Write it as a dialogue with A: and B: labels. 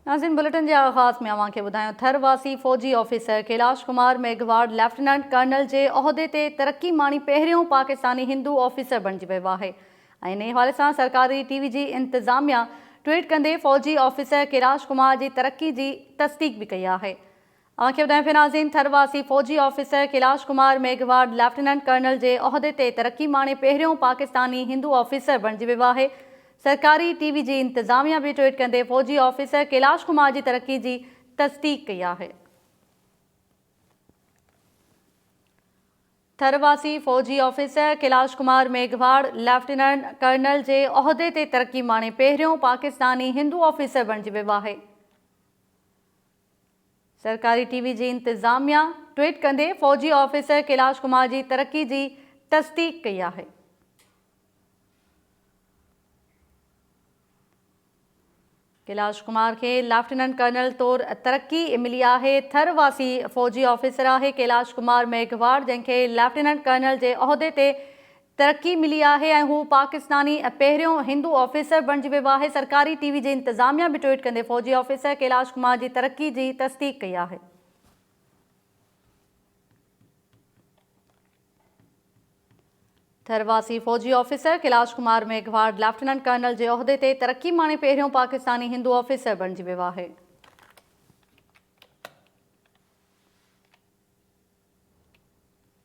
A: नाज़रीन, बुलेटिन के आगाज़ में अवां खे ॿुधायूं थरवासी फ़ौजी officer Kailash Kumar मेघवाड़ lieutenant colonel के उहिदे ते तरक्की माणी पहिरियों पाकिस्तानी हिंदू ऑफिसर बणिजी वियो आहे। इन हवाले से सरकारी टीवी की इंतज़ामिया ट्वीट कंदे फ़ौजी ऑफिसर कैलाश कुमार की तरक्की की तस्दीक भी कई है। अवां खे ॿुधायूं पिया नाज़रीन, थरवासी फ़ौजी officer Kailash Kumar मेघवाड़ lieutenant colonel के उहिदे ते तरक्की माणे पहिरियों पाकिस्तानी हिंदू ऑफिसर बणिजी वियो आहे। सरकारी टीवी की इंतज़ामिया भी ट्वीट कंदे फ़ौजी ऑफिसर कैलाश कुमार की तरक्की की तस्दीक कई है। थरवासी फ़ौजी officer Kailash Kumar मेघवाड़ lieutenant colonel के उहिदे ते तरक्की माणे पहिरियों पाकिस्तानी हिंदू ऑफिसर बणिजी वियो है। सरकारी टीवी की इंतज़ामिया ट्वीट कंदे फ़ौजी ऑफिसर कैलाश कुमार की तरक्की की तस्दीक कई है। कैलाश कुमार के लेफ्टिनेंट कर्नल तौर तरक्की मिली है। थरवासी फ़ौजी ऑफिसर है कैलाश कुमार मेघवाड़, जैसे लेफ्टिनेंट कर्नल के उहिदे ते तरक्की मिली है। वो पाकिस्तानी पहिरियों हिंदू ऑफिसर बणिजी वियो है। सरकारी टीवी की इंतज़ामिया भी ट्वीट कंदे फ़ौजी ऑफिसर कैलाश कुमार की तरक्की की तस्दीक कई है। थरवासी फ़ौजी officer Kailash Kumar मेघवाड़ lieutenant colonel के उहिदे ते तरक्की माणे पहिरियों पाकिस्तानी हिंदू ऑफिसर बणिजी वियो है।